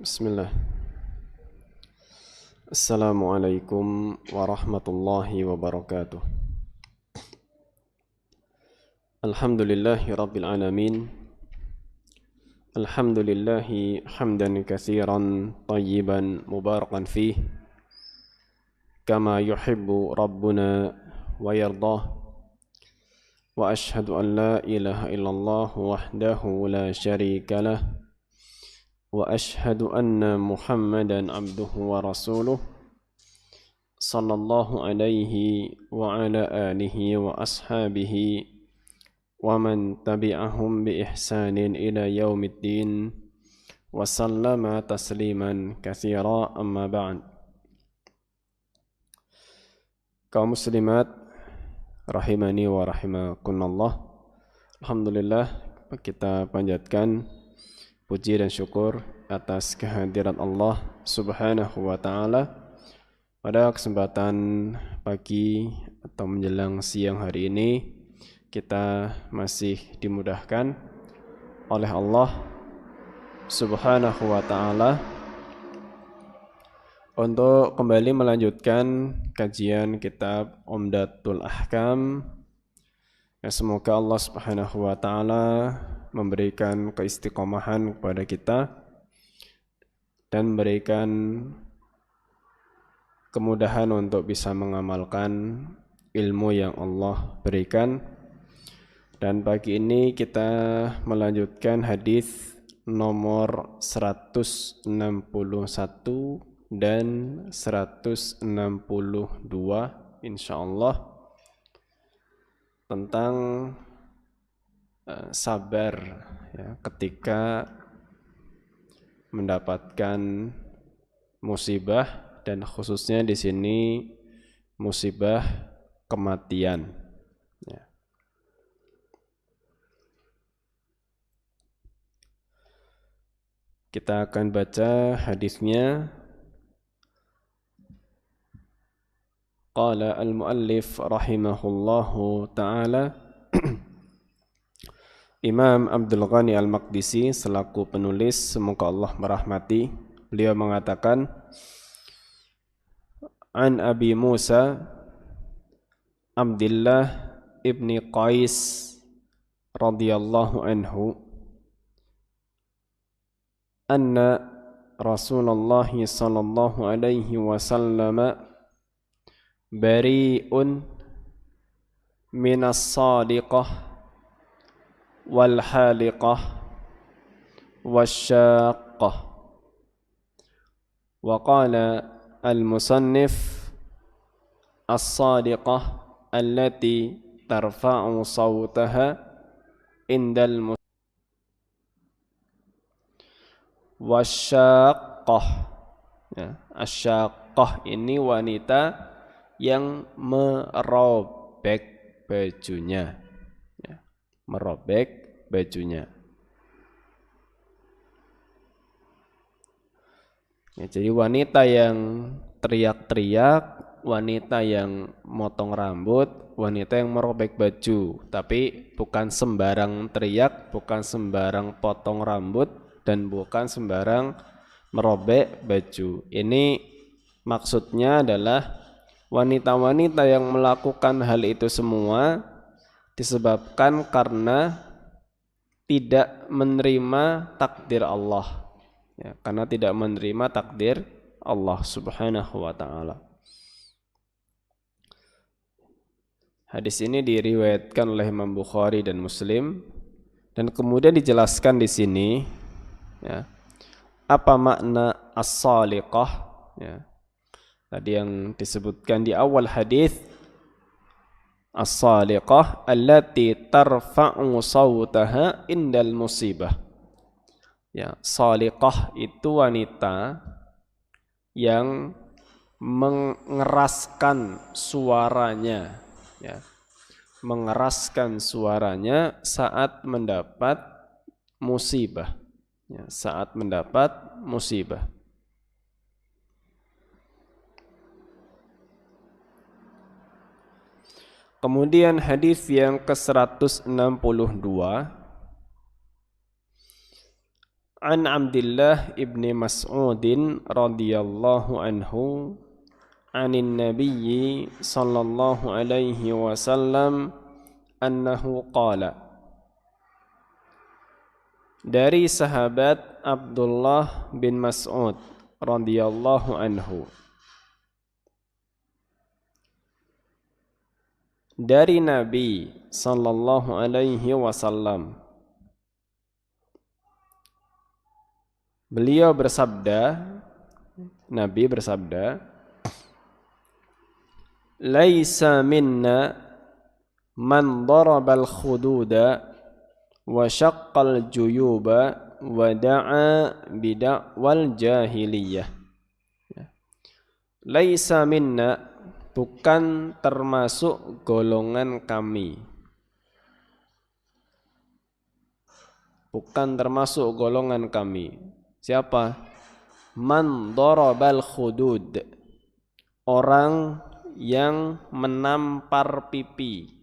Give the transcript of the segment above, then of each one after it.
Bismillah. Assalamualaikum warahmatullahi wabarakatuh. Alhamdulillahi rabbil alamin. Alhamdulillahi hamdan katsiran tayyiban mubarakan fih kama yuhibbu rabbuna wa yardah. Wa ashhadu an la ilaha illallah wahdahu la syarika lah. Wa ashhadu anna Muhammadan abduhu wa rasuluh sallallahu alaihi wa ala alihi wa ashabihi wa man tabi'ahum bi ihsanin ila yaumiddin wa sallama tasliman katsira amma ba'd. Kaum muslimat rahimani wa rahimakumullah. Alhamdulillah, kita panjatkan puji dan syukur atas kehadiran Allah Subhanahu wa ta'ala pada kesempatan pagi atau menjelang siang hari ini. Kita masih dimudahkan oleh Allah Subhanahu wa ta'ala untuk kembali melanjutkan kajian kitab Umdatul Ahkam. Semoga Allah Subhanahu wa ta'ala memberikan keistiqomahan kepada kita dan memberikan kemudahan untuk bisa mengamalkan ilmu yang Allah berikan. Dan pagi ini kita melanjutkan hadis nomor 161 dan 162 insyaallah tentang sabar ya, ketika mendapatkan musibah, dan khususnya di sini musibah kematian ya. Kita akan baca hadisnya. Qala al-muallif rahimahullahu ta'ala, Imam Abdul Ghani Al-Maqdisi selaku penulis, semoga Allah merahmati, beliau mengatakan, An Abi Musa Abdullah ibni Qais radhiyallahu anhu anna Rasulullah sallallahu alaihi wasallam bari'un minas sadiqah wal haliqah wasyaqqah. Wa qala al-musannif as-sadiqah allati tarfa'u sawtaha indal wasyaqqah ya, asyaqqah ini wanita yang merobek bajunya ya, merobek bajunya ya, jadi wanita yang teriak-teriak, wanita yang motong rambut, wanita yang merobek baju, tapi bukan sembarang teriak, bukan sembarang potong rambut, dan bukan sembarang merobek baju. Ini maksudnya adalah wanita-wanita yang melakukan hal itu semua disebabkan karena tidak menerima takdir Allah ya, karena tidak menerima takdir Allah Subhanahu wa ta'ala. Hadis ini diriwayatkan oleh Imam Bukhari dan Muslim, dan kemudian dijelaskan di sini ya, apa makna as-saliqah ya. Tadi yang disebutkan di awal hadis, as-saliqah allati tarfa'u sawtaha indal musibah. Ya, saliqah itu wanita yang mengeraskan suaranya ya, mengeraskan suaranya saat mendapat musibah ya, saat mendapat musibah. Kemudian hadis yang ke-162, An Abdullah ibni Mas'udin radhiyallahu anhu anin nabiyyi sallallahu alaihi wasallam annahu qala. Dari sahabat Abdullah bin Mas'ud radhiyallahu anhu, dari Nabi sallallahu alaihi wasallam, beliau bersabda, Nabi bersabda, laisa minna man darabal khududa wa syaqqal juyuba wa da'a bid'awal jahiliyah. Laisa minna, bukan termasuk golongan kami. Bukan termasuk golongan kami. Siapa? Man darabal khudud, orang yang menampar pipi.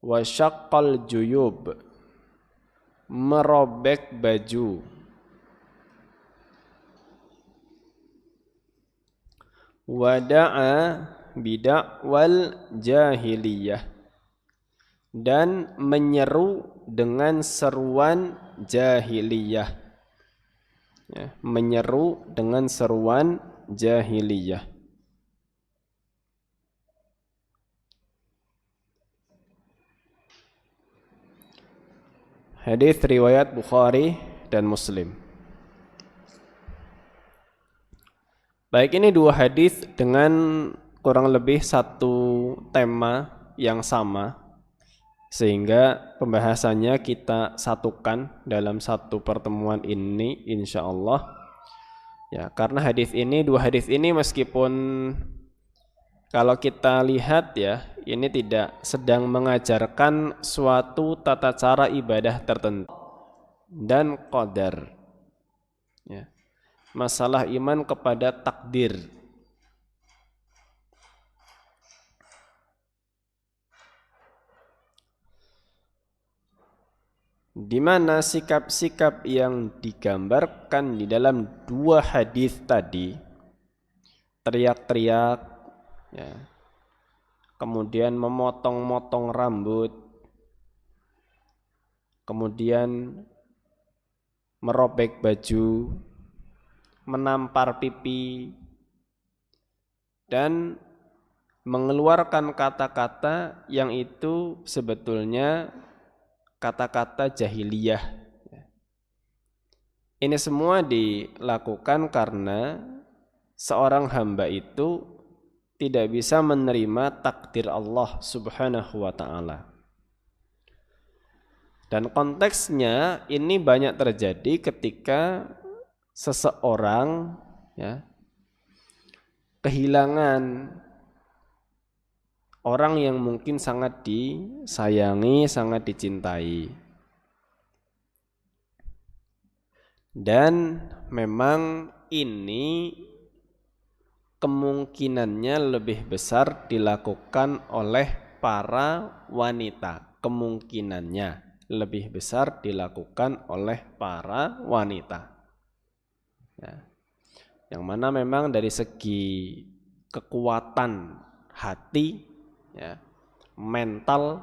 Wa syaqqal juyub, merobek baju. Wa da'a bid'awal jahiliyah, dan menyeru dengan seruan jahiliyah. Ya, menyeru dengan seruan jahiliyah. Hadis riwayat Bukhari dan Muslim. Baik, ini dua hadis dengan kurang lebih satu tema yang sama, sehingga pembahasannya kita satukan dalam satu pertemuan ini insyaallah. Ya, karena dua hadis ini meskipun kalau kita lihat ya, ini tidak sedang mengajarkan suatu tata cara ibadah tertentu dan qadar. Ya. Masalah iman kepada takdir. Di mana sikap-sikap yang digambarkan di dalam dua hadis tadi, teriak-teriak, ya, kemudian memotong-motong rambut, kemudian merobek baju, menampar pipi, dan mengeluarkan kata-kata yang itu sebetulnya kata-kata jahiliyah. Ini semua dilakukan karena seorang hamba itu tidak bisa menerima takdir Allah Subhanahu wa ta'ala. Dan konteksnya ini banyak terjadi ketika seseorang ya, kehilangan orang yang mungkin sangat disayangi, sangat dicintai. Dan memang ini kemungkinannya lebih besar dilakukan oleh para wanita. Kemungkinannya lebih besar dilakukan oleh para wanita. Ya. Yang mana memang dari segi kekuatan hati, ya, mental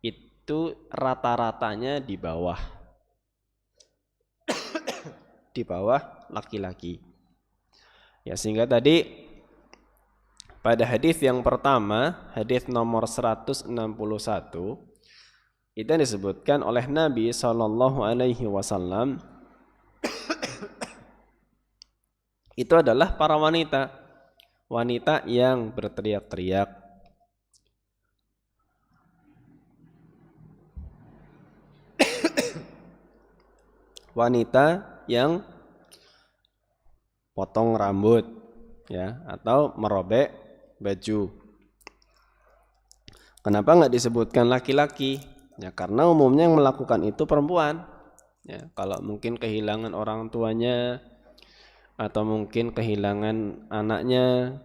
itu rata-ratanya di bawah laki-laki. Ya, sehingga tadi pada hadis yang pertama, hadis nomor 161, itu disebutkan oleh Nabi Shallallahu Alaihi Wasallam itu adalah para wanita yang berteriak-teriak, wanita yang potong rambut, ya, atau merobek baju. Kenapa nggak disebutkan laki-laki? Ya, karena umumnya yang melakukan itu perempuan. Ya, kalau mungkin kehilangan orang tuanya, atau mungkin kehilangan anaknya,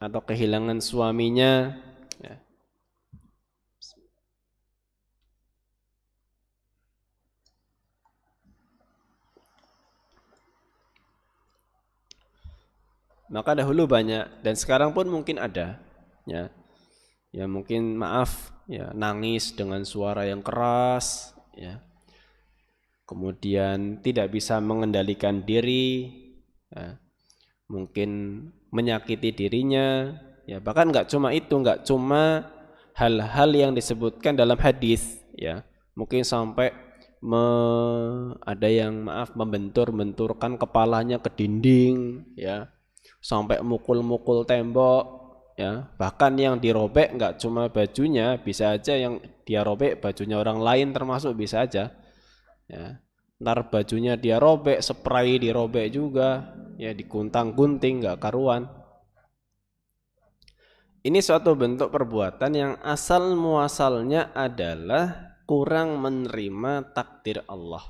atau kehilangan suaminya, ya, Maka dahulu banyak dan sekarang pun mungkin ada, ya. Ya mungkin maaf, ya nangis dengan suara yang keras, ya. Kemudian tidak bisa mengendalikan diri, ya. Mungkin menyakiti dirinya, ya. Bahkan nggak cuma itu, nggak cuma hal-hal yang disebutkan dalam hadis, ya. Mungkin sampai ada yang maaf membenturkan kepalanya ke dinding, ya. Sampai mukul-mukul tembok, ya. Bahkan yang dirobek nggak cuma bajunya, bisa aja yang dia robek bajunya orang lain termasuk bisa aja, ya. Ntar bajunya dia robek, spray dirobek juga, ya, diguntang-gunting nggak karuan. Ini suatu bentuk perbuatan yang asal muasalnya adalah kurang menerima takdir Allah,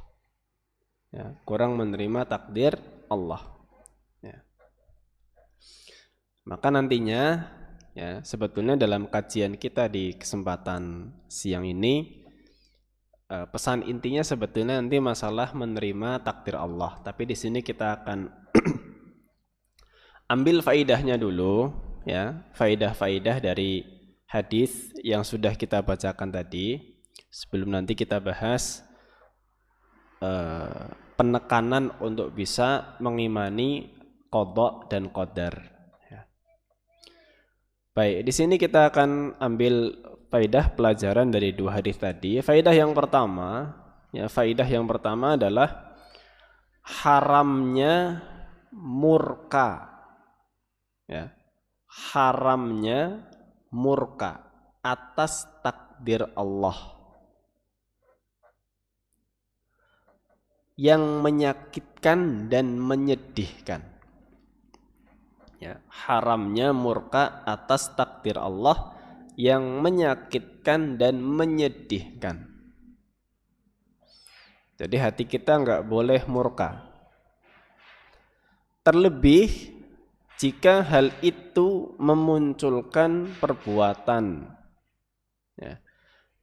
ya, kurang menerima takdir Allah, ya. Maka nantinya, ya, sebetulnya dalam kajian kita di kesempatan siang ini, pesan intinya sebetulnya nanti masalah menerima takdir Allah. Tapi di sini kita akan ambil faidahnya dulu, ya, faidah-faidah dari hadis yang sudah kita bacakan tadi, sebelum nanti kita bahas penekanan untuk bisa mengimani qadha dan qadar. Baik, di sini kita akan ambil faidah pelajaran dari dua hadis tadi. Faidah yang pertama, ya, faidah yang pertama adalah haramnya murka, ya, haramnya murka atas takdir Allah yang menyakitkan dan menyedihkan. Ya, haramnya murka atas takdir Allah yang menyakitkan dan menyedihkan. Jadi hati kita nggak boleh murka. Terlebih jika hal itu memunculkan perbuatan. Ya.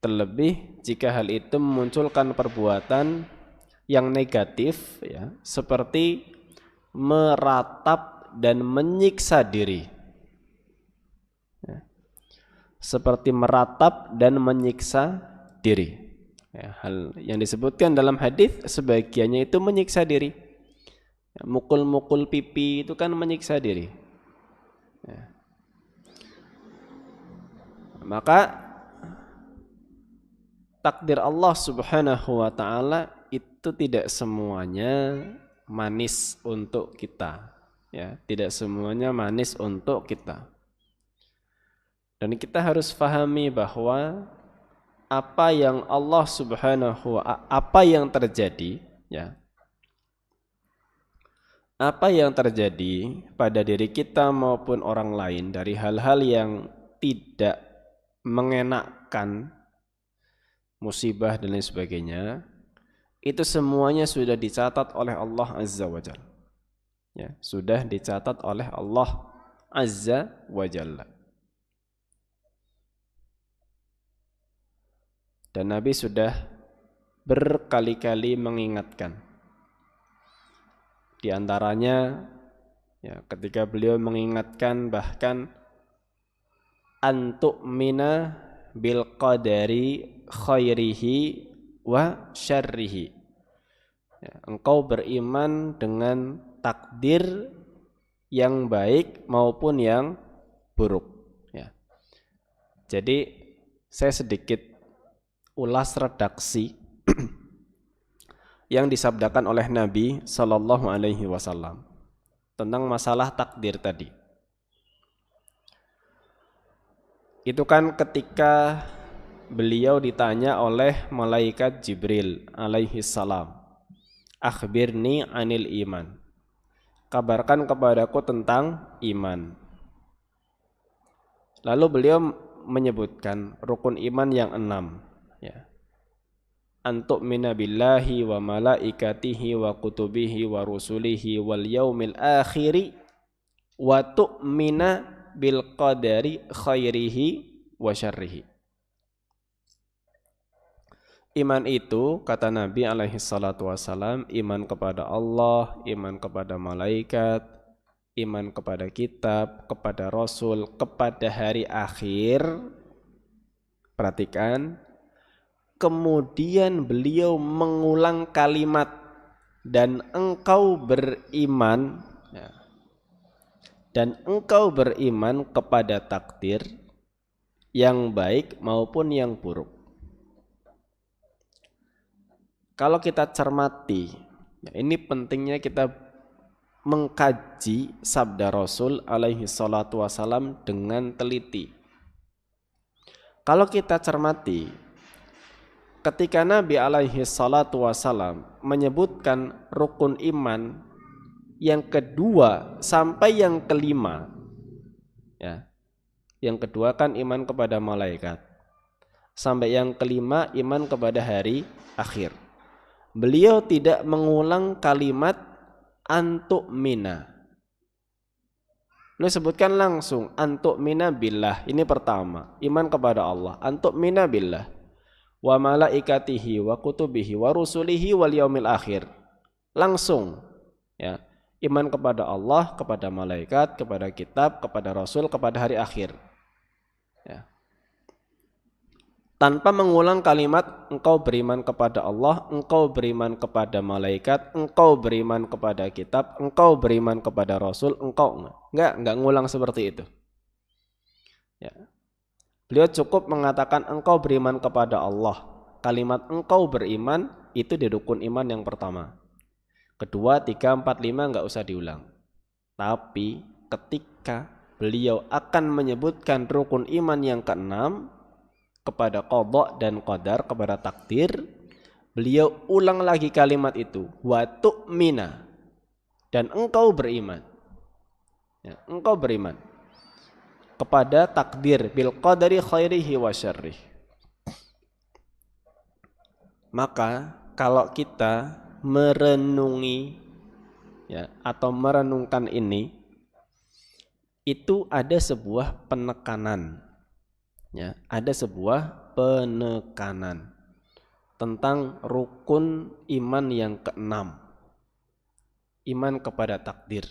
Terlebih jika hal itu memunculkan perbuatan yang negatif, ya, seperti meratap dan menyiksa diri, ya. Seperti meratap dan menyiksa diri, ya, hal yang disebutkan dalam hadis sebagiannya itu menyiksa diri, ya, mukul-mukul pipi itu kan menyiksa diri, ya. Maka takdir Allah subhanahu wa ta'ala itu tidak semuanya manis untuk kita, ya, tidak semuanya manis untuk kita. Dan kita harus pahami bahwa apa yang Allah subhanahu wa apa yang terjadi, ya, apa yang terjadi pada diri kita maupun orang lain dari hal-hal yang tidak mengenakkan, musibah dan lain sebagainya, itu semuanya sudah dicatat oleh Allah Azza wa Jalla, ya, sudah dicatat oleh Allah Azza wa Jalla. Dan Nabi sudah berkali-kali mengingatkan. Di antaranya, ya, ketika beliau mengingatkan bahkan antu'mina bil qadari khairihi wa syarrihi, ya, engkau beriman dengan takdir yang baik maupun yang buruk, ya. Jadi saya sedikit ulas redaksi yang disabdakan oleh Nabi Sallallahu Alaihi Wasallam tentang masalah takdir tadi. Itu kan ketika beliau ditanya oleh malaikat Jibril alaihi salam, akhbirni anil iman, kabarkan kepadaku tentang iman. Lalu beliau menyebutkan rukun iman yang 6, ya. Antu'mina billahi wa malaikatihi wa kutubihi wa rusulihi wal yaumil akhiri wa tu'mina bil qadari khairihi wa syarrihi. Iman itu, kata Nabi alaihi salatu wassalam, iman kepada Allah, iman kepada malaikat, iman kepada kitab, kepada Rasul, kepada hari akhir. Perhatikan, kemudian beliau mengulang kalimat dan engkau beriman, ya, dan engkau beriman kepada takdir yang baik maupun yang buruk. Kalau kita cermati, ya, ini pentingnya kita mengkaji sabda Rasul alaihi salatu wasalam dengan teliti. Kalau kita cermati, ketika Nabi alaihi salatu wasalam menyebutkan rukun iman yang kedua sampai yang kelima, ya, yang kedua kan iman kepada malaikat, sampai yang kelima iman kepada hari akhir. Beliau tidak mengulang kalimat antu'mina. Beliau sebutkan langsung antu'mina billah. Ini pertama, iman kepada Allah. Antu'mina billah wa malaikatihi wa kutubihi wa rusulihi wal yaumil akhir. Langsung, ya, iman kepada Allah, kepada malaikat, kepada kitab, kepada rasul, kepada hari akhir, ya. Tanpa mengulang kalimat engkau beriman kepada Allah, engkau beriman kepada malaikat, engkau beriman kepada kitab, engkau beriman kepada rasul, engkau enggak ngulang seperti itu, ya. Beliau cukup mengatakan engkau beriman kepada Allah. Kalimat engkau beriman itu di rukun iman yang pertama. Kedua, 3, 4, 5 enggak usah diulang. Tapi ketika beliau akan menyebutkan rukun iman yang keenam, kepada qadha dan qadar, kepada takdir, beliau ulang lagi kalimat itu, wa tu'mina, dan engkau beriman, ya, engkau beriman kepada takdir bil qadari khairihi wa syarrih. Maka kalau kita merenungi, ya, atau merenungkan ini, itu ada sebuah penekanan, ya, ada sebuah penekanan tentang rukun iman yang keenam, iman kepada takdir,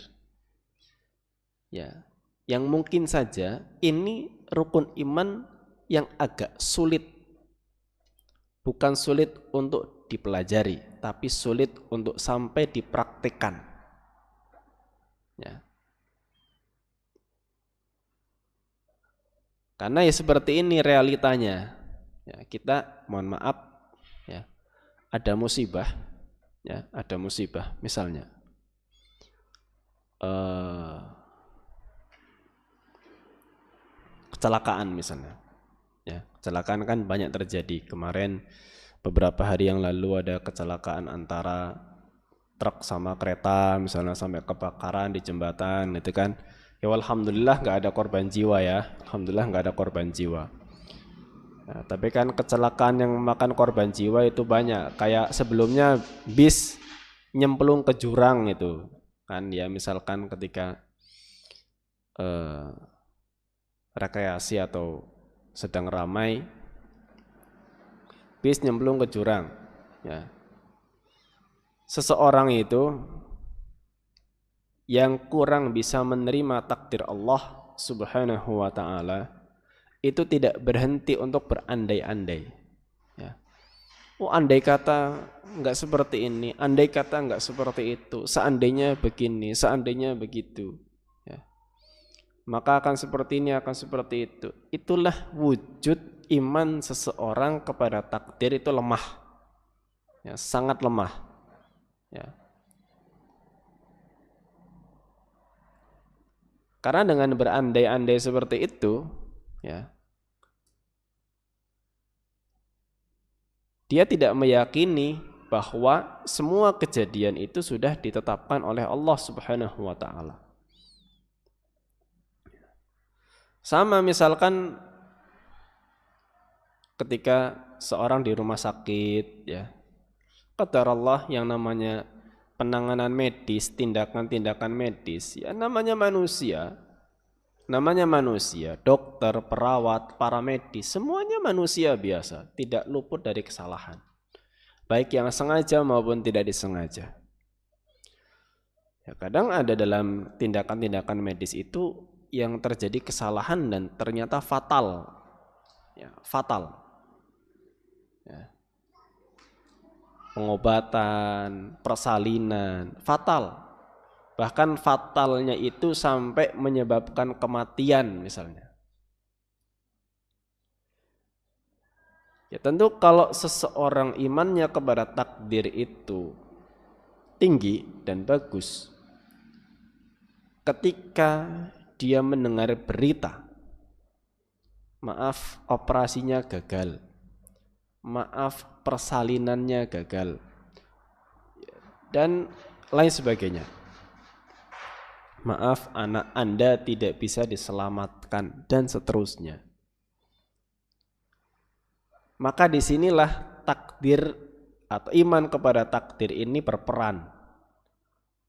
ya, yang mungkin saja ini rukun iman yang agak sulit, bukan sulit untuk dipelajari, tapi sulit untuk sampai dipraktikkan, ya. Karena ya seperti ini realitanya, ya, kita mohon maaf, ya, ada musibah, ya, ada musibah, misalnya kecelakaan misalnya, ya, kecelakaan kan banyak terjadi. Kemarin beberapa hari yang lalu ada kecelakaan antara truk sama kereta misalnya, sampai kebakaran di jembatan, itu kan. Ya alhamdulillah nggak ada korban jiwa, ya, alhamdulillah nggak ada korban jiwa. Nah, tapi kan kecelakaan yang memakan korban jiwa itu banyak. Kayak sebelumnya bis nyemplung ke jurang itu kan, ya, misalkan ketika rekreasi atau sedang ramai, bis nyemplung ke jurang, ya. Seseorang itu yang kurang bisa menerima takdir Allah Subhanahu wa ta'ala itu tidak berhenti untuk berandai-andai, ya. Oh, andai kata enggak seperti ini, andai kata enggak seperti itu, seandainya begini, seandainya begitu, ya, maka akan seperti ini, akan seperti itu. Itulah wujud iman seseorang kepada takdir itu lemah, ya, sangat lemah, ya. Karena dengan berandai-andai seperti itu, ya, dia tidak meyakini bahwa semua kejadian itu sudah ditetapkan oleh Allah Subhanahu wa ta'ala. Sama misalkan ketika seorang di rumah sakit, ya, qadarullah, yang namanya penanganan medis, tindakan-tindakan medis, ya, namanya manusia, dokter, perawat, para medis, semuanya manusia biasa, tidak luput dari kesalahan, baik yang sengaja maupun tidak disengaja. Ya, kadang ada dalam tindakan-tindakan medis itu yang terjadi kesalahan dan ternyata fatal. Ya, fatal. Ya. Pengobatan, persalinan, fatal. Bahkan fatalnya itu sampai menyebabkan kematian misalnya. Ya tentu kalau seseorang imannya kepada takdir itu tinggi dan bagus, ketika dia mendengar berita, maaf operasinya gagal, maaf persalinannya gagal, dan lain sebagainya. Maaf anak Anda tidak bisa diselamatkan dan seterusnya. Maka disinilah takdir atau iman kepada takdir ini berperan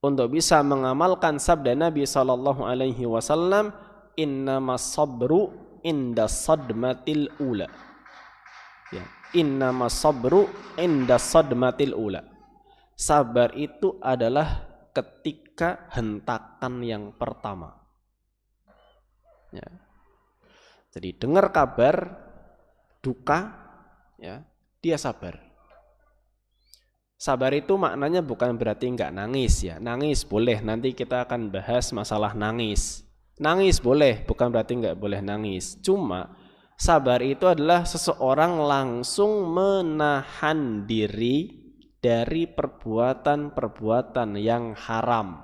untuk bisa mengamalkan sabda Nabi SAW, innamas sabru inda sadmatil ula. Ya, innamas sabru inda sadmatil ula. Sabar itu adalah ketika hentakan yang pertama. Ya. Jadi dengar kabar duka, ya, dia sabar. Sabar itu maknanya bukan berarti enggak nangis ya. Nangis boleh, nanti kita akan bahas masalah nangis. Nangis boleh, bukan berarti enggak boleh nangis. Cuma sabar itu adalah seseorang langsung menahan diri dari perbuatan-perbuatan yang haram.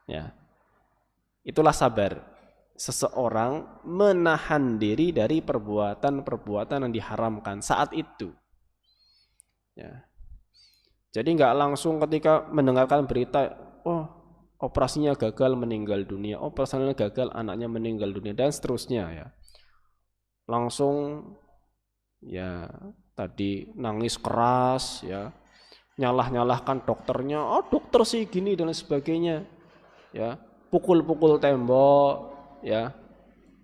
Ya. Itulah sabar. Seseorang menahan diri dari perbuatan-perbuatan yang diharamkan saat itu. Ya. Jadi nggak langsung ketika mendengarkan berita, oh operasinya gagal meninggal dunia, operasinya gagal anaknya meninggal dunia dan seterusnya ya. Langsung ya tadi nangis keras ya, nyalah-nyalahkan dokternya, oh dokter sih gini dan lain sebagainya. Ya, pukul-pukul tembok ya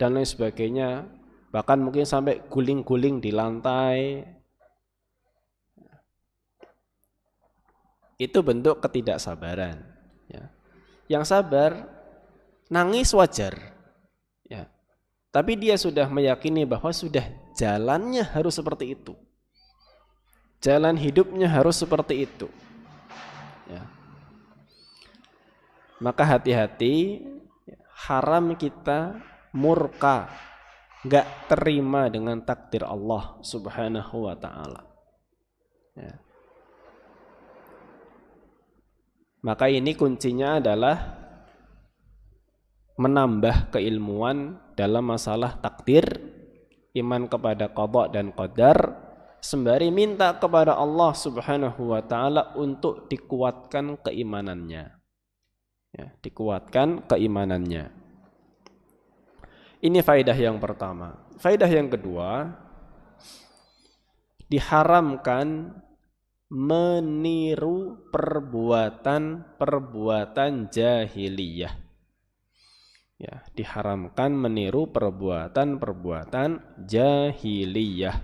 dan lain sebagainya, bahkan mungkin sampai guling-guling di lantai. Itu bentuk ketidaksabaran ya. Yang sabar nangis wajar ya, tapi dia sudah meyakini bahwa sudah jalannya harus seperti itu, jalan hidupnya harus seperti itu ya. Maka hati-hati, haram kita murka, gak terima dengan takdir Allah Subhanahu wa ta'ala ya. Maka ini kuncinya adalah menambah keilmuan dalam masalah takdir, iman kepada qada dan qadar, sembari minta kepada Allah Subhanahu wa ta'ala untuk dikuatkan keimanannya ya, dikuatkan keimanannya. Ini faedah yang pertama. Faedah yang kedua, diharamkan meniru perbuatan-perbuatan jahiliyah. Ya, diharamkan meniru perbuatan-perbuatan jahiliyah.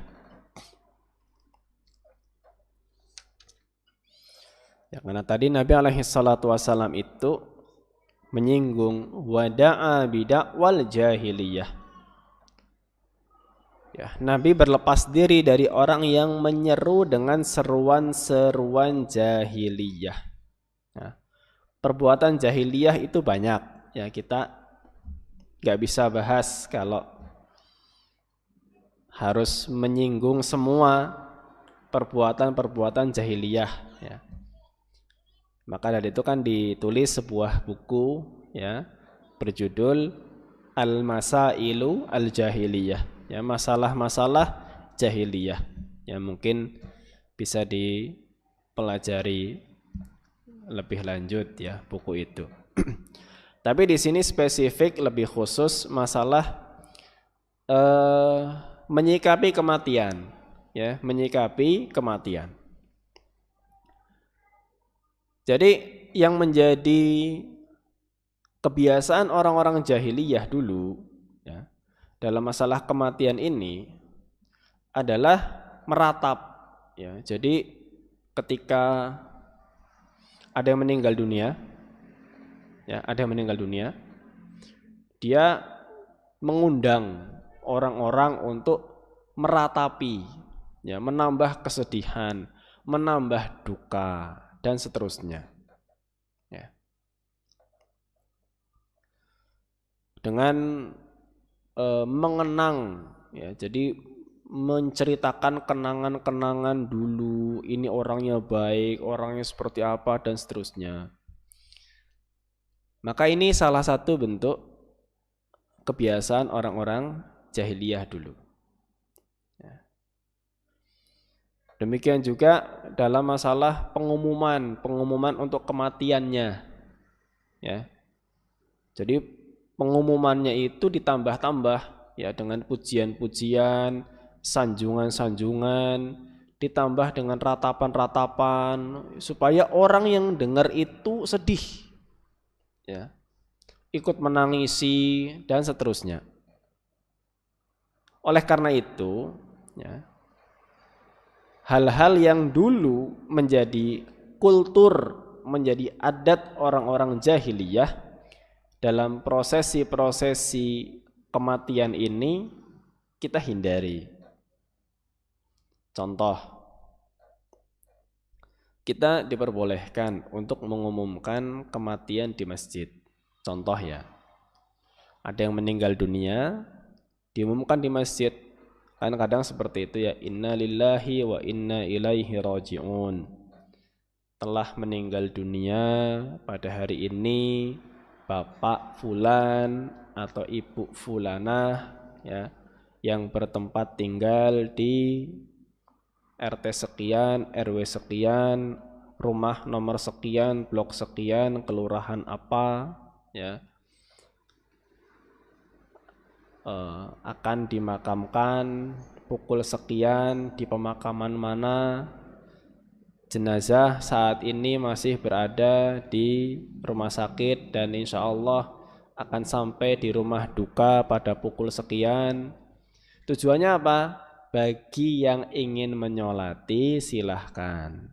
Ya, karena tadi Nabi alaihi salatu wasallam itu menyinggung wada'a bidakwal jahiliyah. Ya, Nabi berlepas diri dari orang yang menyeru dengan seruan-seruan jahiliyah. Ya, perbuatan jahiliyah itu banyak. Ya, kita nggak bisa bahas kalau harus menyinggung semua perbuatan-perbuatan jahiliyah. Ya. Maka dari itu kan ditulis sebuah buku ya berjudul Al-Masailu Al-Jahiliyah, ya masalah-masalah jahiliyah. Ya mungkin bisa dipelajari lebih lanjut ya buku itu. Tapi di sini spesifik lebih khusus masalah menyikapi kematian, ya menyikapi kematian. Jadi yang menjadi kebiasaan orang-orang jahiliyah dulu ya, dalam masalah kematian ini adalah meratap ya. Jadi ketika ada yang meninggal dunia, ya, ada yang meninggal dunia, dia mengundang orang-orang untuk meratapi, ya, menambah kesedihan, menambah duka dan seterusnya. Ya. Dengan mengenang, ya, jadi menceritakan kenangan-kenangan dulu, ini orangnya baik, orangnya seperti apa dan seterusnya. Maka ini salah satu bentuk kebiasaan orang-orang jahiliyah dulu. Ya. Demikian juga dalam masalah pengumuman untuk kematiannya. Ya. Jadi pengumumannya itu ditambah-tambah, ya, dengan pujian-pujian, sanjungan-sanjungan, ditambah dengan ratapan-ratapan supaya orang yang dengar itu sedih, ya, ikut menangisi dan seterusnya. Oleh karena itu, ya, hal-hal yang dulu menjadi kultur, menjadi adat orang-orang jahiliyah dalam prosesi-prosesi kematian ini kita hindari. Contoh, kita diperbolehkan untuk mengumumkan kematian di masjid. Contoh, ya, ada yang meninggal dunia, diumumkan di masjid. Kadang-kadang seperti itu, ya, inna lillahi wa inna ilaihi raji'un. Telah meninggal dunia pada hari ini Bapak Fulan atau Ibu Fulanah, ya, yang bertempat tinggal di RT sekian, RW sekian, rumah nomor sekian, blok sekian, kelurahan apa, ya, akan dimakamkan pukul sekian di pemakaman mana. Jenazah saat ini masih berada di rumah sakit dan insya Allah akan sampai di rumah duka pada pukul sekian. Tujuannya apa? Bagi yang ingin menyolati silahkan.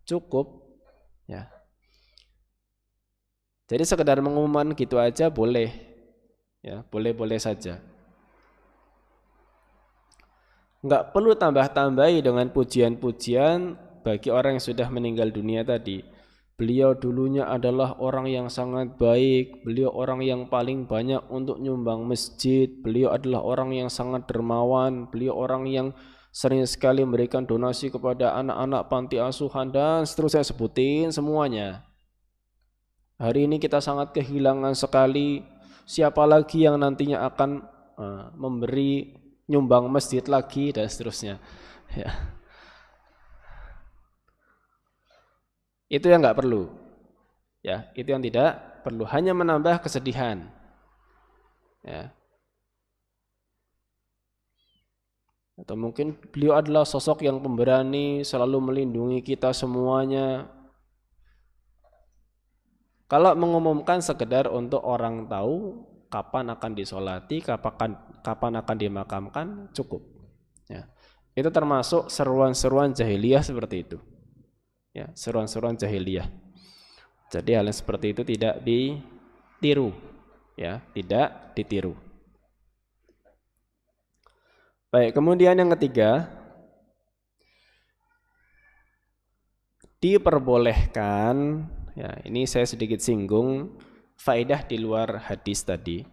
Cukup, ya. Jadi sekedar mengumumkan gitu aja boleh, ya, boleh-boleh saja. Enggak perlu tambah-tambahi dengan pujian-pujian bagi orang yang sudah meninggal dunia tadi. Beliau dulunya adalah orang yang sangat baik, beliau orang yang paling banyak untuk nyumbang masjid, beliau adalah orang yang sangat dermawan, beliau orang yang sering sekali memberikan donasi kepada anak-anak panti asuhan dan seterusnya, sebutin semuanya. Hari ini kita sangat kehilangan sekali, siapa lagi yang nantinya akan memberi nyumbang masjid lagi dan seterusnya, ya. Itu yang nggak perlu, ya, itu yang tidak perlu, hanya menambah kesedihan, ya. Atau mungkin beliau adalah sosok yang pemberani, selalu melindungi kita semuanya. Kalau mengumumkan sekedar untuk orang tahu kapan akan disolati, kapan akan dimakamkan, cukup, ya. Itu termasuk seruan-seruan jahiliyah seperti itu, ya, seruan-seruan jahiliyah. Jadi hal yang seperti itu tidak ditiru, ya, tidak ditiru. Baik, kemudian yang ketiga, diperbolehkan, ya, ini saya sedikit singgung faedah di luar hadis tadi.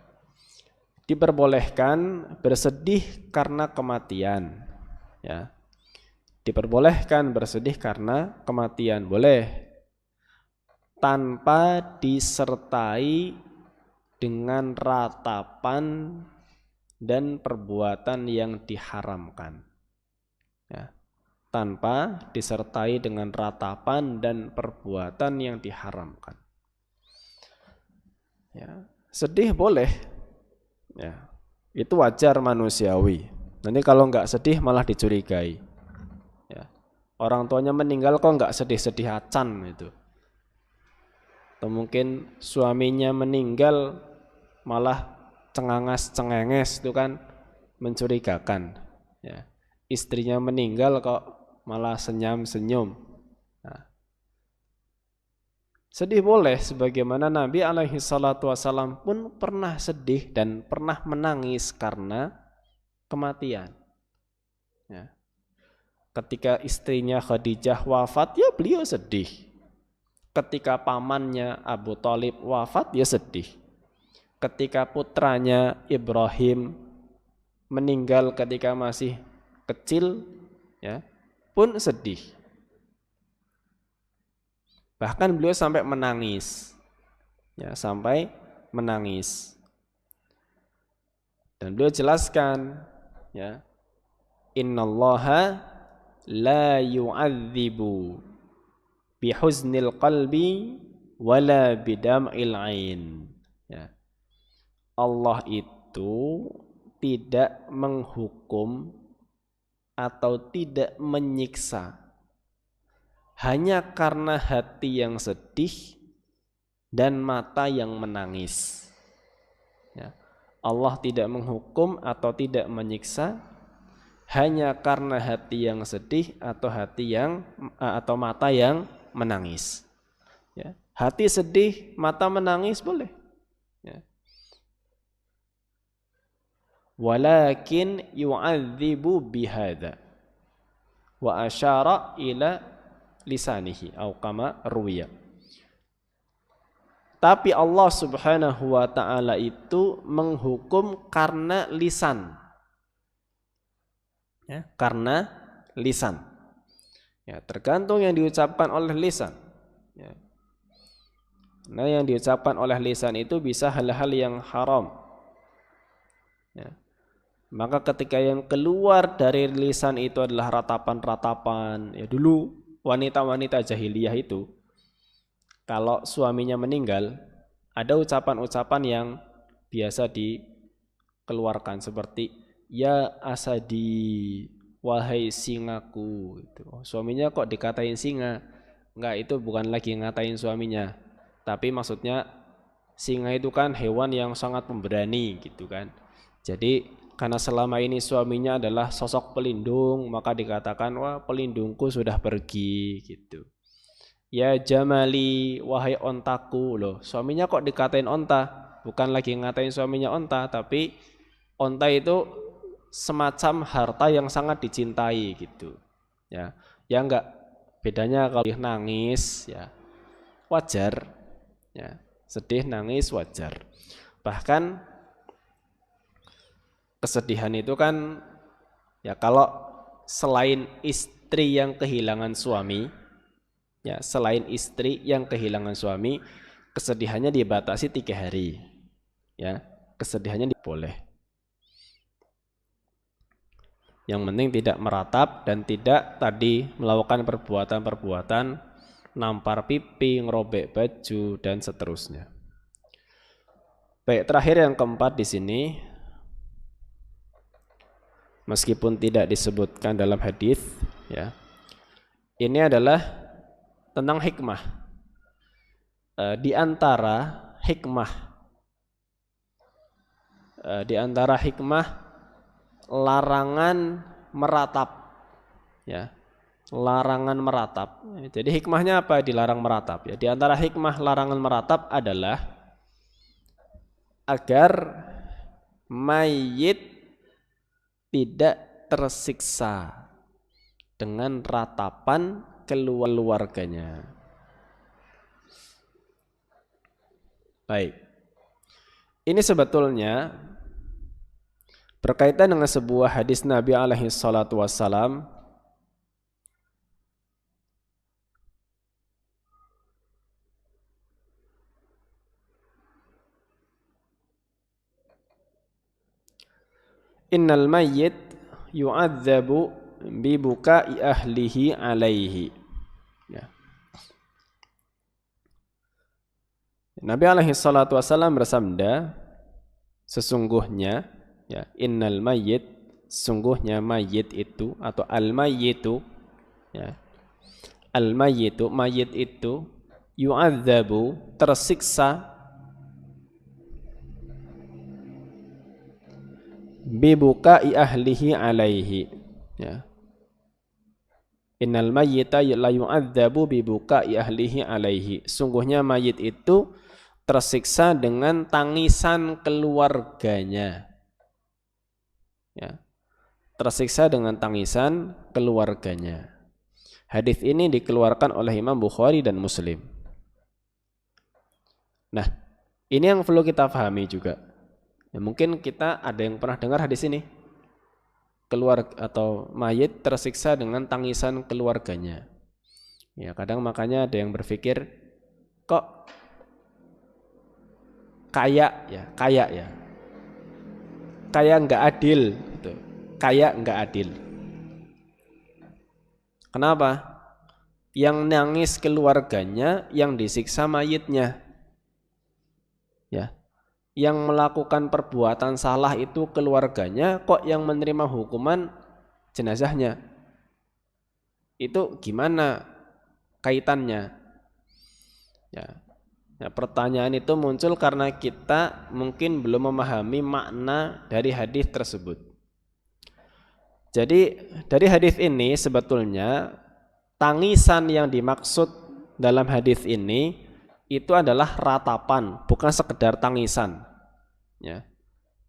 Diperbolehkan bersedih karena kematian, ya. Diperbolehkan bersedih karena kematian, boleh, tanpa disertai dengan ratapan dan perbuatan yang diharamkan, ya. Tanpa disertai dengan ratapan dan perbuatan yang diharamkan, ya. Sedih boleh, ya, itu wajar, manusiawi. Nanti kalau nggak sedih malah dicurigai, ya. Orang tuanya meninggal kok nggak sedih-sedih acan itu. Atau mungkin suaminya meninggal malah cengangas-cengenges, itu kan mencurigakan, ya. Istrinya meninggal kok malah senyum-senyum. Nah, Sedih boleh, sebagaimana Nabi alaihi salatu wasallam pun pernah sedih dan pernah menangis karena kematian. Ya. Ketika istrinya Khadijah wafat, ya beliau sedih. Ketika pamannya Abu Thalib wafat, ya sedih. Ketika putranya Ibrahim meninggal ketika masih kecil, ya, pun sedih. Bahkan beliau sampai menangis. Ya, sampai menangis. Dan beliau jelaskan, ya, innallaha la yu'adzibu bihuznil qalbi wala bidam'il ain. Ya. Allah itu tidak menghukum atau tidak menyiksa hanya karena hati yang sedih dan mata yang menangis. Ya. Allah tidak menghukum atau tidak menyiksa hanya karena hati yang sedih atau atau mata yang menangis. Ya. Hati sedih, mata menangis boleh. Ya. Walakin yu'adzibu bihadza wa asyara ila lisanihi au kama ruwiya. Tapi Allah Subhanahu wa taala itu menghukum karena lisan. Ya, karena lisan. Ya, tergantung yang diucapkan oleh lisan. Ya. Nah, yang diucapkan oleh lisan itu bisa hal-hal yang haram. Ya. Maka ketika yang keluar dari lisan itu adalah ratapan-ratapan, ya dulu wanita-wanita jahiliyah itu kalau suaminya meninggal ada ucapan-ucapan yang biasa dikeluarkan seperti ya asadi, wahai singaku gitu. Suaminya kok dikatain singa? Enggak, itu bukan lagi ngatain suaminya, tapi maksudnya singa itu kan hewan yang sangat pemberani gitu kan. Jadi karena selama ini suaminya adalah sosok pelindung, maka dikatakan wah pelindungku sudah pergi gitu. Ya jamali, wahai ontaku. Loh, suaminya kok dikatain onta? Bukan lagi ngatain suaminya onta, tapi onta itu semacam harta yang sangat dicintai gitu. Ya, ya enggak, bedanya kalau nangis ya wajar. Ya, sedih nangis wajar. Bahkan kesedihan itu kan ya kalau selain istri yang kehilangan suami, ya selain istri yang kehilangan suami, kesedihannya dibatasi 3 hari. Ya, kesedihannya boleh. Yang penting tidak meratap dan tidak tadi melakukan perbuatan-perbuatan nampar pipi, ngerobek baju dan seterusnya. Baik, terakhir yang keempat di sini, meskipun tidak disebutkan dalam hadis, ya, ini adalah tentang hikmah. Di antara hikmah larangan meratap, ya, larangan meratap. Jadi hikmahnya apa dilarang meratap? Ya, di antara hikmah larangan meratap adalah agar mayit tidak tersiksa dengan ratapan keluarganya. Baik. Ini sebetulnya berkaitan dengan sebuah hadis Nabi alaihi salatu wassalam innal mayyit yu'adzabu bibuka'i ahlihi alaihi. Ya. Nabi alaihi salatu wasallam bersabda, sesungguhnya ya innal mayyit, sungguhnya mayit itu atau al mayyitu, ya, al mayyitu, mayit itu yu'adzabu, tersiksa bibuka'i ahlihi alaihi, ya, Innal mayyita la yu'adzabu bi buka'i ahlihi alaihi. Sungguhnya mayit itu tersiksa dengan tangisan keluarganya. Ya. Tersiksa dengan tangisan keluarganya. Hadis ini dikeluarkan oleh Imam Bukhari dan Muslim. Nah, ini yang perlu kita pahami juga. Ya, mungkin kita ada yang pernah dengar hadis ini. Keluarga atau mayit tersiksa dengan tangisan keluarganya. Ya, kadang makanya ada yang berpikir kok kayak nggak adil gitu. Kayak nggak adil. Kenapa? Yang nangis keluarganya, yang disiksa mayitnya. Ya. Yang melakukan perbuatan salah itu keluarganya, kok yang menerima hukuman jenazahnya. Itu gimana kaitannya? Ya. Nah, pertanyaan itu muncul karena kita mungkin belum memahami makna dari hadis tersebut. Jadi dari hadis ini sebetulnya tangisan yang dimaksud dalam hadis ini itu adalah ratapan, bukan sekedar tangisan. Ya.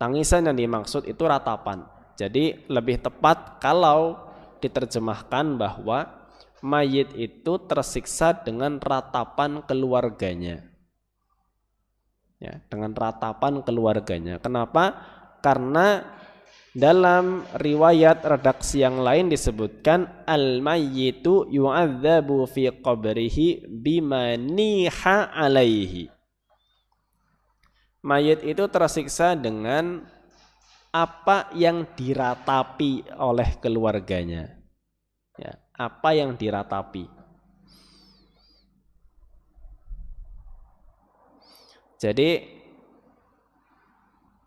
Tangisan yang dimaksud itu ratapan. Jadi lebih tepat kalau diterjemahkan bahwa mayit itu tersiksa dengan ratapan keluarganya. Ya, dengan ratapan keluarganya. Kenapa? Karena dalam riwayat redaksi yang lain disebutkan al-mayyitu yu'adzabu fi qabrihi bima niha alaihi. Mayit itu tersiksa dengan apa yang diratapi oleh keluarganya. Ya, apa yang diratapi. Jadi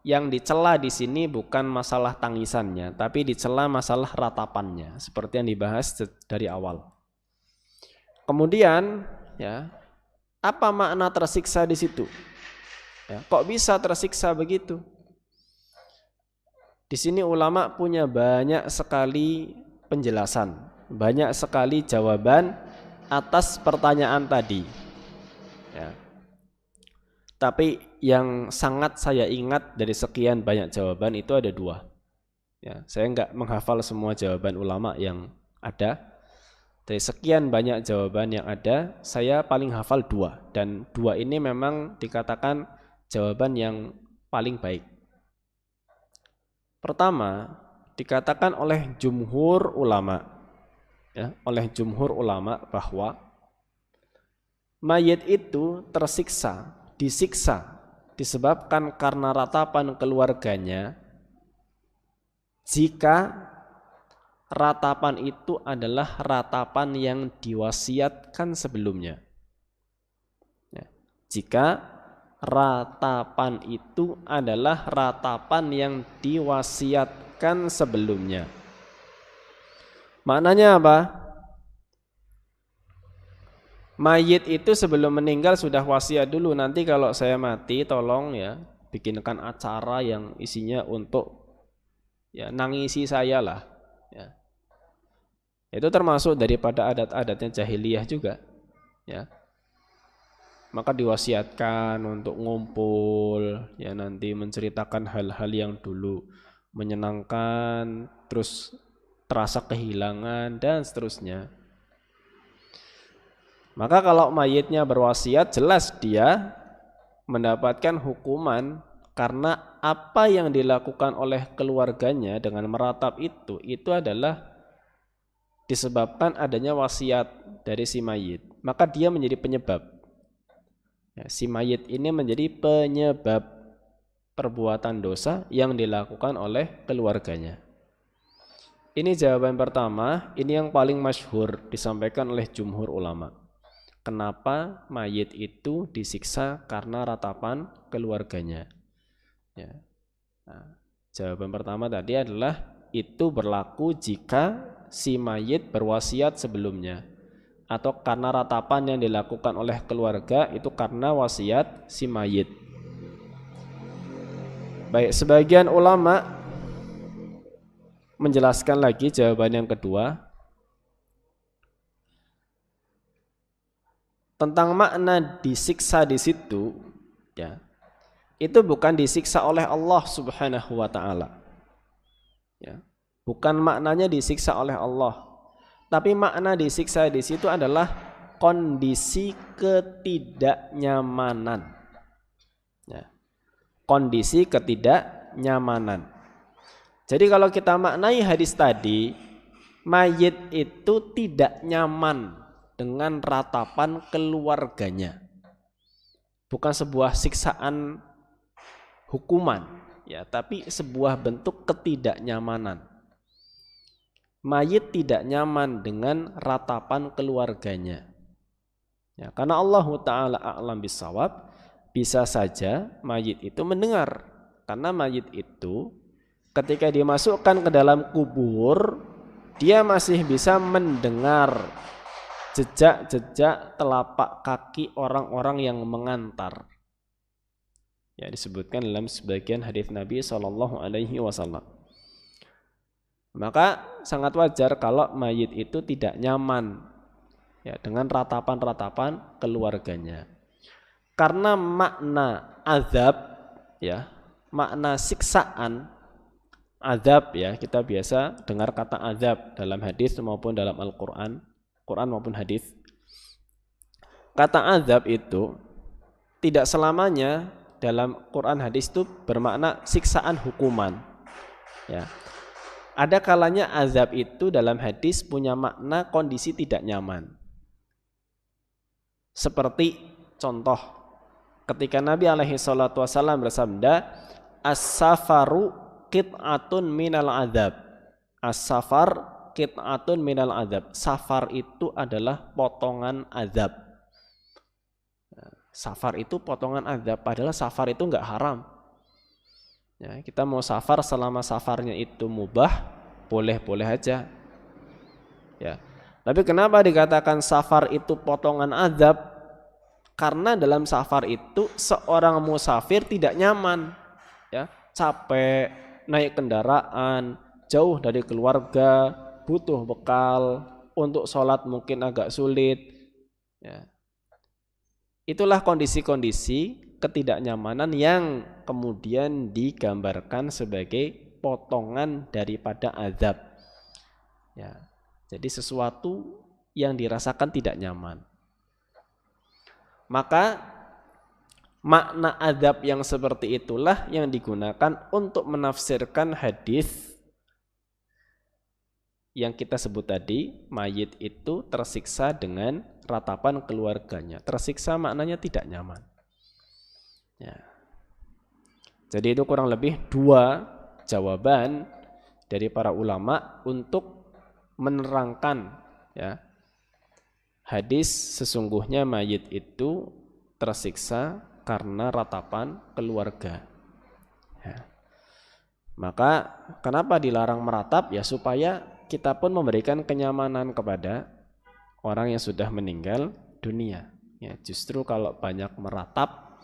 yang dicela di sini bukan masalah tangisannya, tapi dicela masalah ratapannya, seperti yang dibahas dari awal. Kemudian, ya, apa makna tersiksa di situ? Ya, kok bisa tersiksa begitu? Di sini ulama punya banyak sekali penjelasan, banyak sekali jawaban atas pertanyaan tadi. Ya. Tapi yang sangat saya ingat dari sekian banyak jawaban itu ada 2. Ya, saya enggak menghafal semua jawaban ulama yang ada. Dari sekian banyak jawaban yang ada, saya paling hafal 2. Dan 2 ini memang dikatakan jawaban yang paling baik. Pertama, dikatakan oleh jumhur ulama, ya, oleh jumhur ulama bahwa mayit itu tersiksa, disiksa disebabkan karena ratapan keluarganya jika ratapan itu adalah ratapan yang diwasiatkan sebelumnya. Ya, jika ratapan itu adalah ratapan yang diwasiatkan sebelumnya. Maknanya apa? Mayit itu sebelum meninggal sudah wasiat dulu, nanti kalau saya mati tolong ya bikinkan acara yang isinya untuk ya nangisi saya lah. Ya. Itu termasuk daripada adat-adatnya jahiliyah juga. Ya. Maka diwasiatkan untuk ngumpul, ya nanti menceritakan hal-hal yang dulu menyenangkan, terus terasa kehilangan dan seterusnya. Maka kalau mayitnya berwasiat, jelas dia mendapatkan hukuman karena apa yang dilakukan oleh keluarganya dengan meratap itu adalah disebabkan adanya wasiat dari si mayit. Maka dia menjadi penyebab. Ya, si mayit ini menjadi penyebab perbuatan dosa yang dilakukan oleh keluarganya. Ini jawaban pertama, ini yang paling masyhur disampaikan oleh jumhur ulama. Kenapa mayit itu disiksa karena ratapan keluarganya? Ya. Nah, jawaban pertama tadi adalah itu berlaku jika si mayit berwasiat sebelumnya, atau karena ratapan yang dilakukan oleh keluarga itu karena wasiat si mayit. Baik, sebagian ulama menjelaskan lagi jawaban yang kedua. tentang makna disiksa di situ, ya, itu bukan disiksa oleh Allah Subhanahu wa taala. Ya. Bukan maknanya disiksa oleh Allah. Tapi makna disiksa di situ adalah kondisi ketidaknyamanan. Ya. Kondisi ketidaknyamanan. Jadi kalau kita maknai hadis tadi, mayit itu tidak nyaman dengan ratapan keluarganya. Bukan sebuah siksaan hukuman, ya, tapi sebuah bentuk ketidaknyamanan. Mayit tidak nyaman dengan ratapan keluarganya. Ya, karena Allah Ta'ala a'lam bishawab, bisa saja mayit itu mendengar. Karena mayit itu ketika dimasukkan ke dalam kubur, dia masih bisa mendengar jejak-jejak telapak kaki orang-orang yang mengantar. Ya, disebutkan dalam sebagian hadis Nabi SAW. Maka sangat wajar kalau mayit itu tidak nyaman, ya, dengan ratapan-ratapan keluarganya. Karena makna azab, ya, makna siksaan, azab, ya, kita biasa dengar kata azab dalam hadis maupun dalam Al-Quran, Quran maupun hadis. Kata azab itu tidak selamanya dalam Quran hadis itu bermakna siksaan hukuman. Ya. Ada kalanya azab itu dalam hadis punya makna kondisi tidak nyaman. Seperti contoh, ketika Nabi alaihi salatu wasallam bersabda, as-safaru qit'atun minal azab. As-safar qit'atun minal azab. Safar itu adalah potongan azab. Safar itu potongan azab, padahal safar itu enggak haram. Ya, kita mau safar selama safarnya itu mubah, boleh-boleh aja. Ya. Tapi kenapa dikatakan safar itu potongan azab? Karena dalam safar itu seorang musafir tidak nyaman, ya, capek, naik kendaraan, jauh dari keluarga, butuh bekal, untuk sholat mungkin agak sulit. Ya. Itulah kondisi-kondisi ketidaknyamanan yang kemudian digambarkan sebagai potongan daripada azab. Ya. Jadi sesuatu yang dirasakan tidak nyaman. Maka makna azab yang seperti itulah yang digunakan untuk menafsirkan hadis yang kita sebut tadi, mayit itu tersiksa dengan ratapan keluarganya. Tersiksa maknanya tidak nyaman. Ya. Jadi itu kurang lebih 2 jawaban dari para ulama untuk menerangkan, ya, hadis sesungguhnya mayit itu tersiksa karena ratapan keluarga. Ya. Maka kenapa dilarang meratap? Ya supaya kita pun memberikan kenyamanan kepada orang yang sudah meninggal dunia. Ya, justru kalau banyak meratap,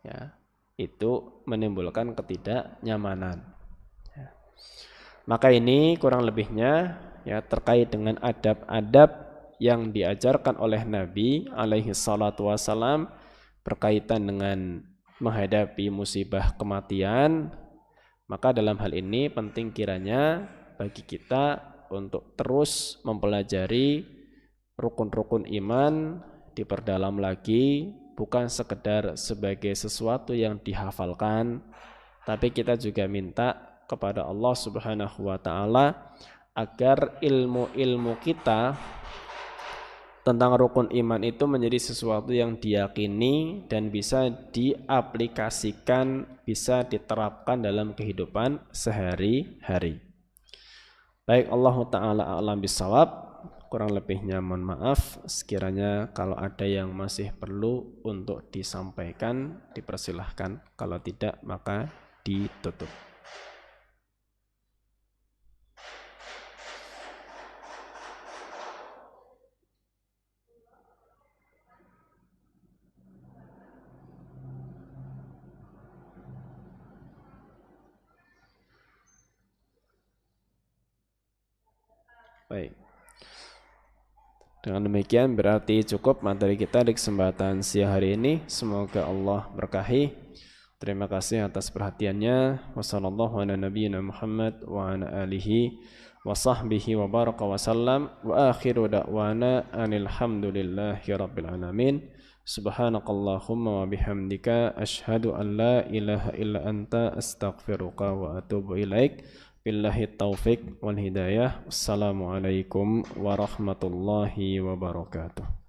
ya, itu menimbulkan ketidaknyamanan. Ya. Maka ini kurang lebihnya, ya, terkait dengan adab-adab yang diajarkan oleh Nabi alaihi salatu wasalam berkaitan dengan menghadapi musibah kematian. Maka dalam hal ini penting kiranya bagi kita untuk terus mempelajari rukun-rukun iman, diperdalam lagi, bukan sekedar sebagai sesuatu yang dihafalkan, tapi kita juga minta kepada Allah Subhanahu wa taala agar ilmu-ilmu kita tentang rukun iman itu menjadi sesuatu yang diyakini dan bisa diaplikasikan, bisa diterapkan dalam kehidupan sehari-hari. Baik, Allah Ta'ala a'lam bishawab. Kurang lebihnya mohon maaf. Sekiranya kalau ada yang masih perlu untuk disampaikan, dipersilahkan. Kalau tidak, maka ditutup. Baik. Dengan demikian berarti cukup materi kita di kesempatan siang hari ini. Semoga Allah berkahi. Terima kasih atas perhatiannya. Wassallallahu ala nabiyyina Muhammad wa ala alihi wa sahbihi wa baraka wa sallam. Wa akhiru da'wana anil hamdulillahi rabbil alamin. Subhanakallahumma wa bihamdika asyhadu an la ilaha illa anta astaghfiruka wa atubu ilaik. Billahi taufiq wal hidayah. Assalamualaikum warahmatullahi wabarakatuh.